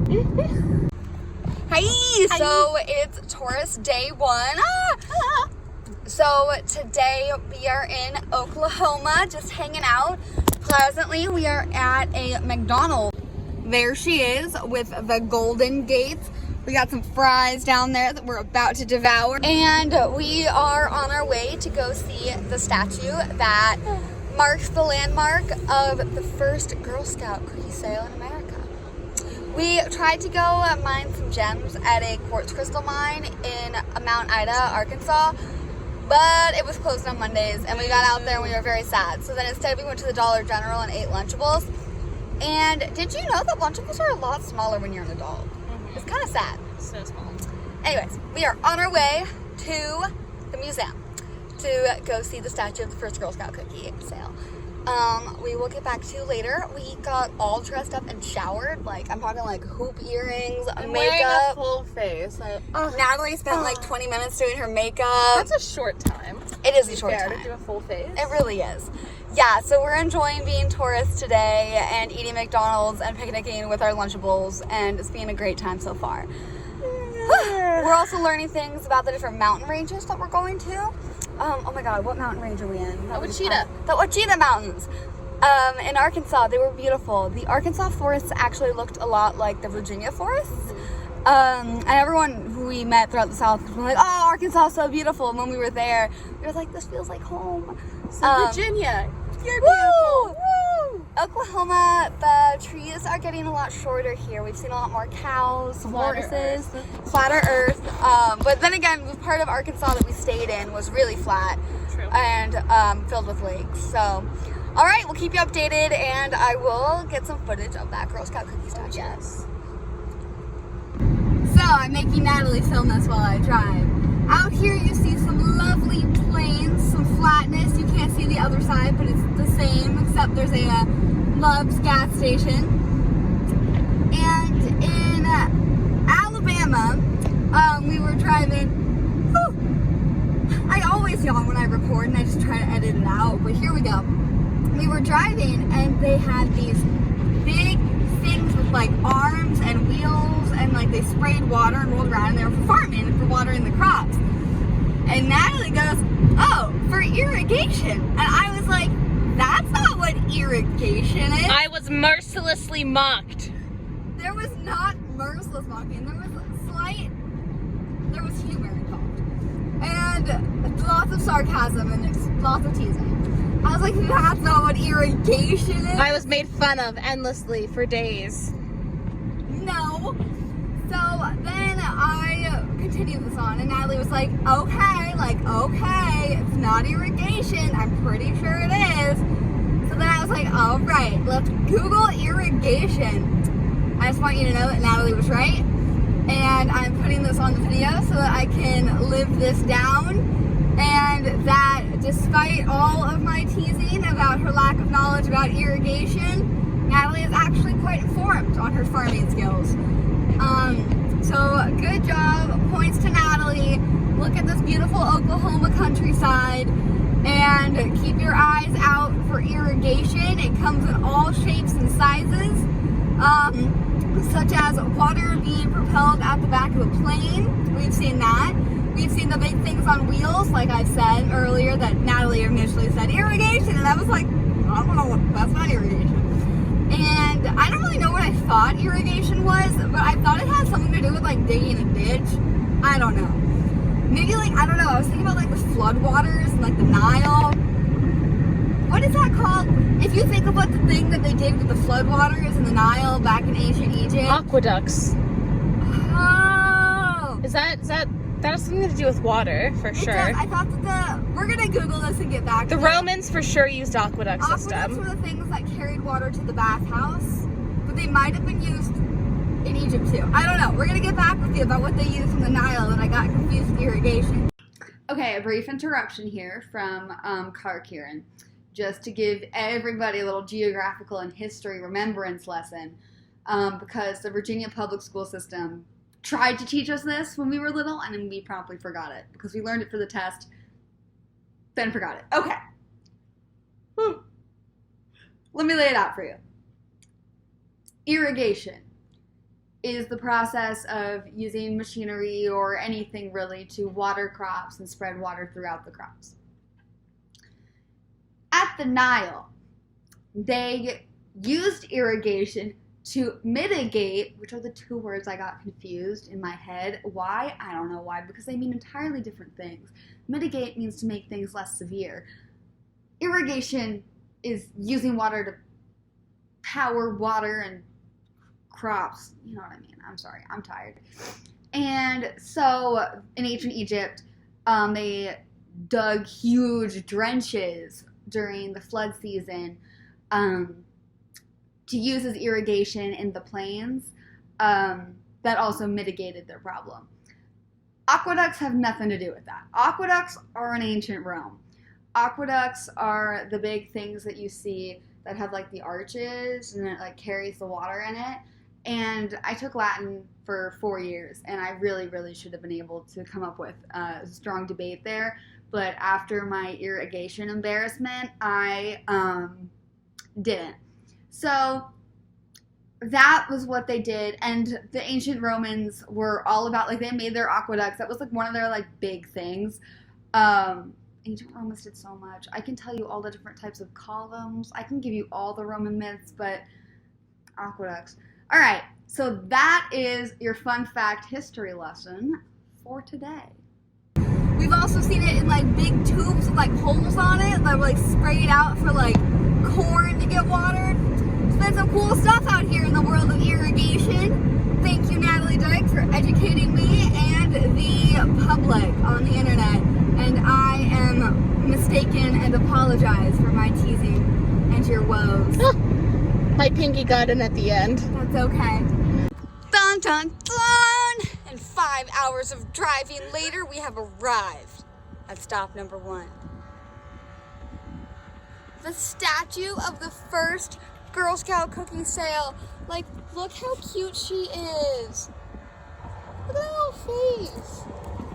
Hi! So it's tourist day 1. So today we are in Oklahoma, just hanging out. Pleasantly, we are at a McDonald's. There she is with the golden gates. We got some fries down there that we're about to devour. And we are on our way to go see the statue that marks the landmark of the first Girl Scout cookie sale in America. We tried to go mine some gems at a quartz crystal mine in Mount Ida, Arkansas, but it was closed on Mondays, and we got out there and we were very sad. So then instead we went to the Dollar General and ate Lunchables. And did you know that Lunchables are a lot smaller when you're an adult? Mm-hmm. It's kind of sad. So small. Anyways, we are on our way to the museum to go see the statue of the first Girl Scout cookie sale. We will get back to you later. We got all dressed up and showered. Like, I'm talking like hoop earrings, I'm makeup. wearing a full face. Natalie spent like 20 minutes doing her makeup. That's a short time. It is a short time. To do a full face. It really is. Yeah, so we're enjoying being tourists today and eating McDonald's and picnicking with our Lunchables, and it's been a great time so far. We're also learning things about the different mountain ranges that we're going to. Oh my god, what mountain range are we in? The Ouachita. The Ouachita Mountains. In Arkansas, they were beautiful. The Arkansas forests actually looked a lot like the Virginia forests. And everyone who we met throughout the South was like, oh, Arkansas is so beautiful. And when we were there, we were like, this feels like home. So Virginia, you're woo! beautiful. Woo! Oklahoma, the trees are getting a lot shorter here. We've seen a lot more cows, horses, flatter earth. But then again, the part of Arkansas that we stayed in was really flat. True. And filled with lakes. So, all right, we'll keep you updated, and I will get some footage of that Girl Scout cookie statue. Yes. So I'm making Natalie film this while I drive. Out here you see some lovely plains, some flatness. You can't see the other side, but it's the same, except there's a Love's gas station. And in Alabama, we were driving. I always yawn when I record, and I just try to edit it out, but here we go. We were driving, and they had these big things with like arms and wheels, and like they sprayed water and rolled around, and they were for farming and for watering the crops. And Natalie goes, oh, for irrigation. And I was like, that's not what irrigation is. I was mercilessly mocked. There was not merciless mocking. There was humor involved. And lots of sarcasm and lots of teasing. I was like, that's not what irrigation is. I was made fun of endlessly for days. No. So then I continued this on, and Natalie was like, okay, it's not irrigation. I'm pretty sure it is. So then I was like, all right, let's Google irrigation. I just want you to know that Natalie was right, and I'm putting this on the video so that I can live this down, and that despite all of my teasing about her lack of knowledge about irrigation, Natalie is actually quite informed on her farming skills. So good job, points to Natalie. Look at this beautiful Oklahoma countryside, and keep your eyes out for irrigation. It comes in all shapes and sizes, such as water being propelled at the back of a plane. We've seen that. We've seen the big things on wheels, like I said earlier, that Natalie initially said irrigation, and I was like, I don't know, that's not irrigation. And I don't really know what I thought irrigation was, but I thought it had something to do with like digging a ditch. I don't know. Maybe like, I don't know, I was thinking about like the floodwaters and like the Nile. What is that called? If you think about the thing that they did with the floodwaters in the Nile back in ancient Egypt. Aqueducts. Oh. That has something to do with water, for sure. Does. I thought that we're gonna Google this and get back to The Romans for sure used aqueduct system. Aqueducts were the things that carried water to the bathhouse, but they might have been used in Egypt too. I don't know. We're gonna get back with you about what they used in the Nile, and I got confused with irrigation. Okay, a brief interruption here from Kieran, just to give everybody a little geographical and history remembrance lesson, because the Virginia public school system tried to teach us this when we were little, and then we promptly forgot it because we learned it for the test, then forgot it. Okay. Let me lay it out for you. Irrigation. is the process of using machinery or anything really to water crops and spread water throughout the crops. At the Nile, they used irrigation to mitigate, which are the two words I got confused in my head. Why? I don't know why, because they mean entirely different things. Mitigate means to make things less severe. Irrigation is using water to power water and crops. You know what I mean? I'm sorry, I'm tired. And so in ancient Egypt, they dug huge drenches during the flood season to use as irrigation in the plains. That also mitigated their problem. Aqueducts have nothing to do with that. Aqueducts are in ancient Rome. Aqueducts are the big things that you see that have like the arches and it like carries the water in it. And I took Latin for 4 years, and I really should have been able to come up with a strong debate there. But after my irrigation embarrassment, I didn't. So that was what they did, and the ancient Romans were all about, like, they made their aqueducts. That was like one of their like big things. Ancient Romans did so much. I can tell you all the different types of columns. I can give you all the Roman myths, but aqueducts. All right, so that is your fun fact history lesson for today. We've also seen it in like big tubes with like holes on it that were like sprayed out for like corn to get watered. There's been some cool stuff out here in the world of irrigation. Thank you, Natalie Dyke, for educating me and the public on the internet. And I am mistaken and apologize for my teasing and your woes. My pinky got in at the end. That's okay. Dun dun dun! And 5 hours of driving later, we have arrived at stop number 1. The statue of the first Girl Scout cookie sale. Like, look how cute she is. Look at that little face.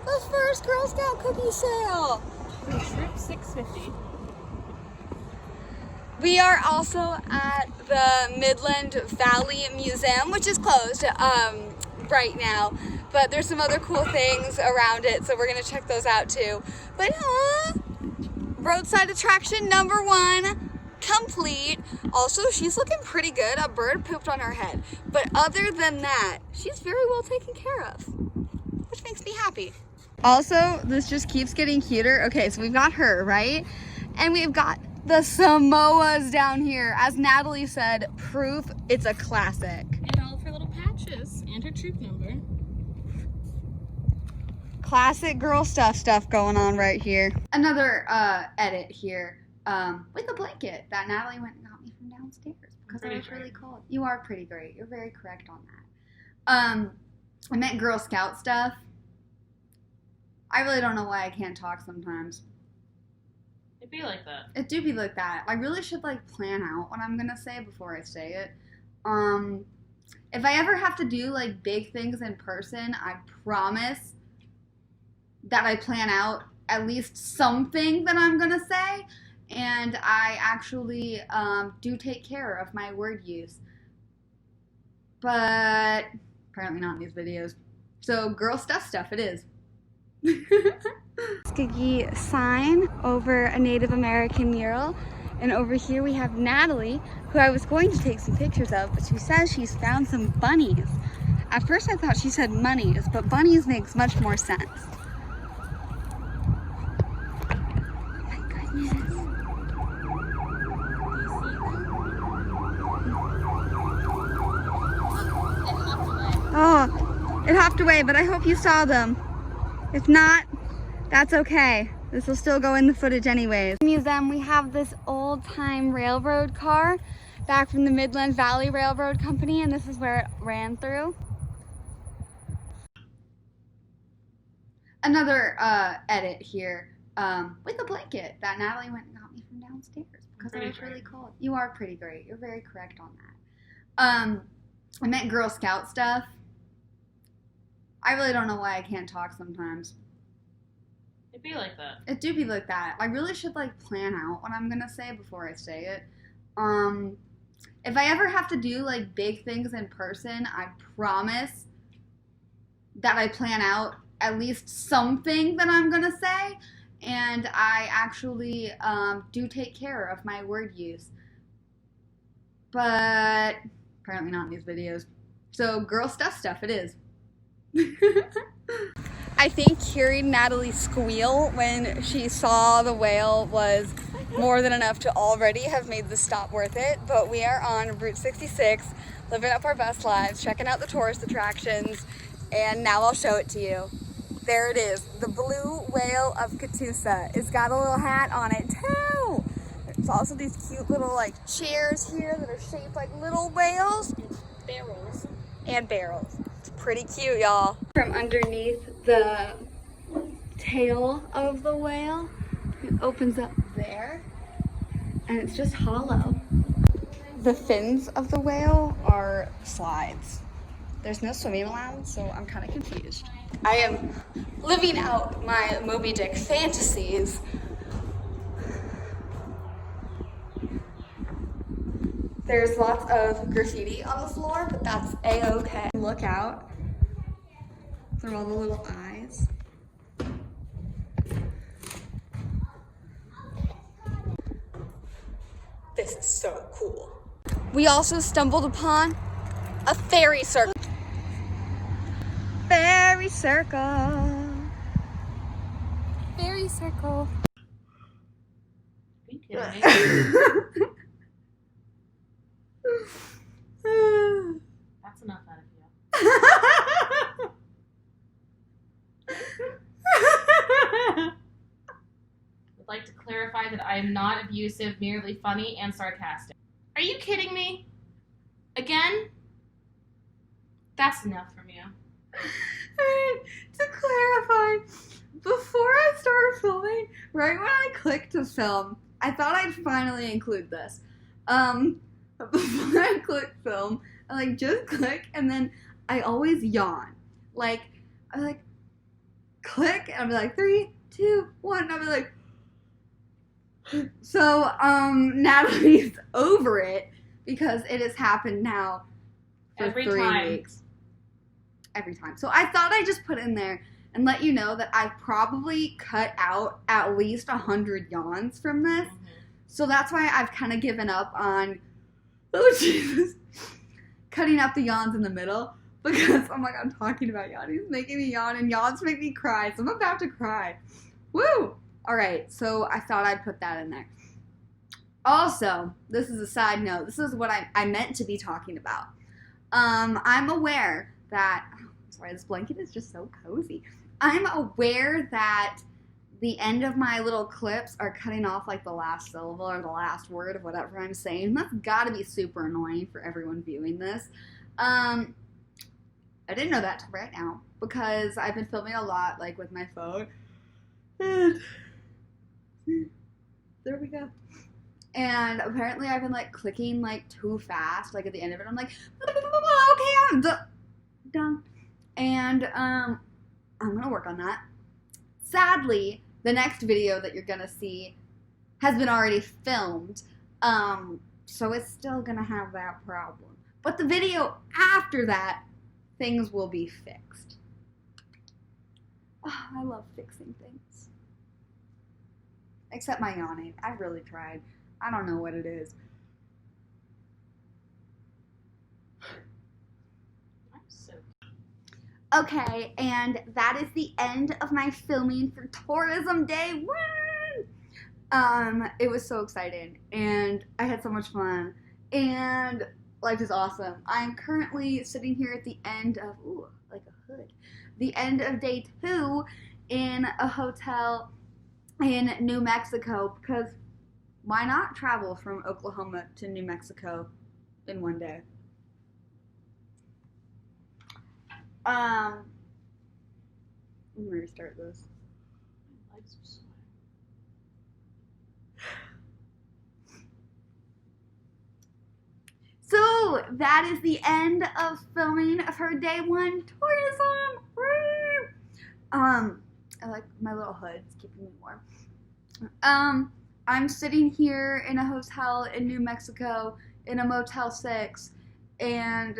The first Girl Scout cookie sale. Trip $6.50. We are also at the Midland Valley Museum, which is closed right now, but there's some other cool things around it, so we're gonna check those out too. But roadside attraction number 1 complete. Also, she's looking pretty good. A bird pooped on her head, but other than that, she's very well taken care of, which makes me happy. Also, this just keeps getting cuter. Okay, so we've got her, right? And we've got the Samoas down here. As Natalie said, proof it's a classic. And all of her little patches and her troop number. Classic girl stuff going on right here. Another edit here with a blanket that Natalie went and got me from downstairs because it was really cold. You are pretty great. You're very correct on that. I meant Girl Scout stuff. I really don't know why I can't talk sometimes. It'd be like that. It do be like that. I really should like plan out what I'm gonna say before I say it. If I ever have to do like big things in person, I promise that I plan out at least something that I'm gonna say, and I actually do take care of my word use. But apparently not in these videos. So girl stuff it is. Skiggy sign over a Native American mural, and over here we have Natalie, who I was going to take some pictures of, but she says she's found some bunnies. At first I thought she said monies, but bunnies makes much more sense. My goodness. Oh, it hopped away, but I hope you saw them. If not, that's okay. This will still go in the footage anyways. In the museum, we have this old-time railroad car back from the Midland Valley Railroad Company, and this is where it ran through. Another edit here with a blanket that Natalie went and got me from downstairs because it was really cold. You are pretty great. You're very correct on that. I meant Girl Scout stuff. I really don't know why I can't talk sometimes. It'd be like that. It do be like that. I really should like plan out what I'm gonna say before I say it. If I ever have to do like big things in person, I promise that I plan out at least something that I'm gonna say, and I actually do take care of my word use. But apparently not in these videos. So girl stuff it is. I think hearing Natalie squeal when she saw the whale was more than enough to already have made the stop worth it. But we are on Route 66, living up our best lives, checking out the tourist attractions, and now I'll show it to you. There it is, the blue whale of Catoosa. It's got a little hat on it too. There's also these cute little like chairs here that are shaped like little whales. Barrels. And barrels. It's pretty cute, y'all. From underneath the tail of the whale, it opens up there, and it's just hollow. The fins of the whale are slides. There's no swimming allowed, so I'm kind of confused. I am living out my Moby Dick fantasies. There's lots of graffiti on the floor, but that's a-okay. Look out through all the little eyes. This is so cool. We also stumbled upon a fairy circle. Fairy circle. Fairy circle. Are you kidding me? That's enough out of you. Would like to clarify that I am not abusive, merely funny and sarcastic. Are you kidding me? Again? That's enough from you. Alright, to clarify, before I started filming, right when I clicked to film, I thought I'd finally include this. Before I click film, I like just click and then I always yawn. Like, I like click and I'll be like 3, 2, 1, and I'll be like so Natalie's over it because it has happened now for Every 3 time. weeks. Every time. So I thought I'd just put in there and let you know that I've probably cut out at least 100 yawns from this. Mm-hmm. So that's why I've kind of given up on, oh Jesus, cutting out the yawns in the middle. Because, oh my God, I'm talking about yawning. It's making me yawn and yawns make me cry. So I'm about to cry. Woo! All right, so I thought I'd put that in there. Also, this is a side note. This is what I meant to be talking about. I'm aware that, sorry, this blanket is just so cozy. I'm aware that the end of my little clips are cutting off like the last syllable or the last word of whatever I'm saying. That's gotta be super annoying for everyone viewing this. I didn't know that till right now because I've been filming a lot like with my phone. And there we go. And apparently I've been like clicking like too fast. Like at the end of it, I'm like, okay, I'm done. And I'm gonna work on that. Sadly, the next video that you're gonna see has been already filmed. So it's still gonna have that problem. But the video after that, things will be fixed. Oh, I love fixing things. Except my yawning. I've really tried. I don't know what it is. I'm so... Okay, and that is the end of my filming for Tourism Day 1. It was so exciting, and I had so much fun, and life is awesome. I'm currently sitting here at the end of, ooh, like a hood, the end of day 2 in a hotel in New Mexico, because why not travel from Oklahoma to New Mexico in one day? Let me restart this. My legs are sweating. So that is the end of filming of her day 1 tourism. Woo! I like my little hood. It's keeping me warm. I'm sitting here in a hotel in New Mexico in a Motel 6, and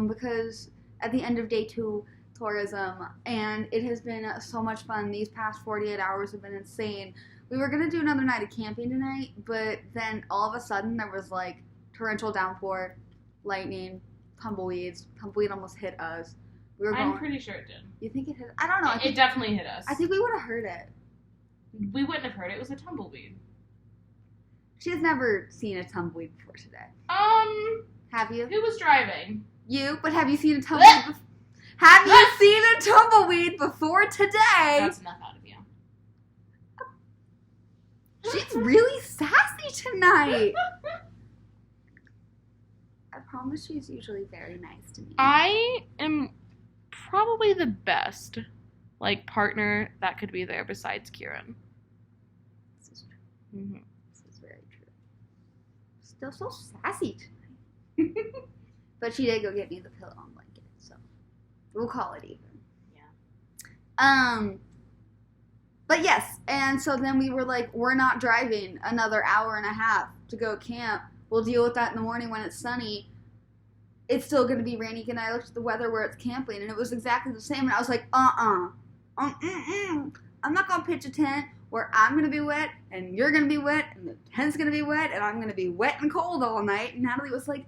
because at the end of day 2 tourism, and it has been so much fun. These past 48 hours have been insane. We were going to do another night of camping tonight, but then all of a sudden there was like torrential downpour, lightning, tumbleweeds. Tumbleweed almost hit us. I'm pretty sure it did. You think it hit? I don't know. It definitely hit us. I think we would have heard it. We wouldn't have heard it. It was a tumbleweed. She has never seen a tumbleweed before today. Have you? Who was driving? You, but have you seen a tumbleweed before? Have you seen a tumbleweed before today? That's enough out of you. She's really sassy tonight. I promise she's usually very nice to me. I am probably the best, like, partner that could be there besides Kieran. This is true. Mm-hmm. This is very true. Still so sassy tonight. But she did go get me the pillow and blanket, so we'll call it even. Yeah. But yes, and so then we were like, we're not driving another hour and a half to go camp. We'll deal with that in the morning when it's sunny. It's still going to be rainy. And I looked at the weather where it's camping, and it was exactly the same. And I was like, I'm not going to pitch a tent where I'm going to be wet, and you're going to be wet, and the tent's going to be wet, and I'm going to be wet and cold all night. And Natalie was like,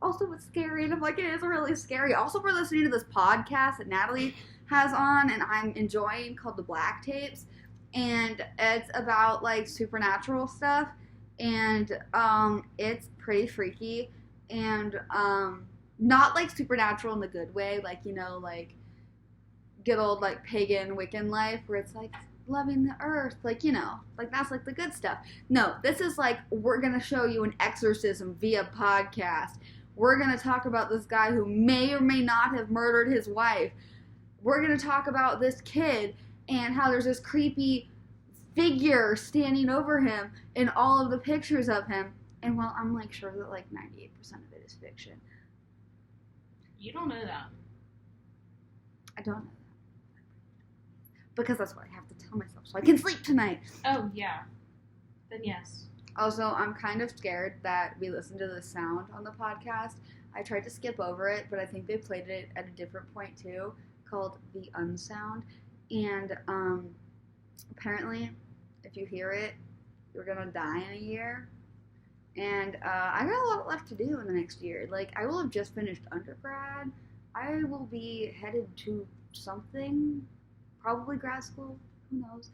also, it's scary. And I'm like, it is really scary. Also, we're listening to this podcast that Natalie has on, and I'm enjoying, called The Black Tapes. And it's about, like, supernatural stuff. And it's pretty freaky. And not, like, supernatural in the good way. Like, you know, like, good old, like, pagan Wiccan life where it's, like, loving the earth. Like, you know, like, that's, like, the good stuff. No, this is, like, we're going to show you an exorcism via podcast. We're going to talk about this guy who may or may not have murdered his wife. We're going to talk about this kid and how there's this creepy figure standing over him in all of the pictures of him. And well, I'm like sure that like 98% of it is fiction. You don't know that. I don't know that. Because that's what I have to tell myself so I can sleep tonight. Oh, yeah. Then yes. Also, I'm kind of scared that we listen to the sound on the podcast. I tried to skip over it, but I think they played it at a different point too, called the unsound. And apparently, if you hear it, you're gonna die in a year. And I got a lot left to do in the next year. Like, I will have just finished undergrad. I will be headed to something, probably grad school, who knows.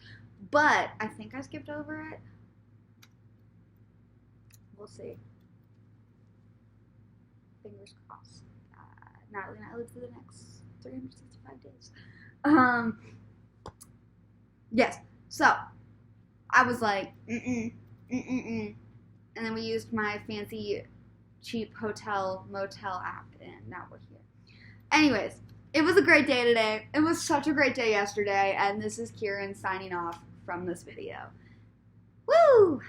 But I think I skipped over it. We'll see. Fingers crossed. Natalie and I live through the next 365 days. Yes. So, I was like, And then we used my fancy, cheap motel app, and now we're here. Anyways, it was a great day today. It was such a great day yesterday, and this is Kieran signing off from this video. Woo!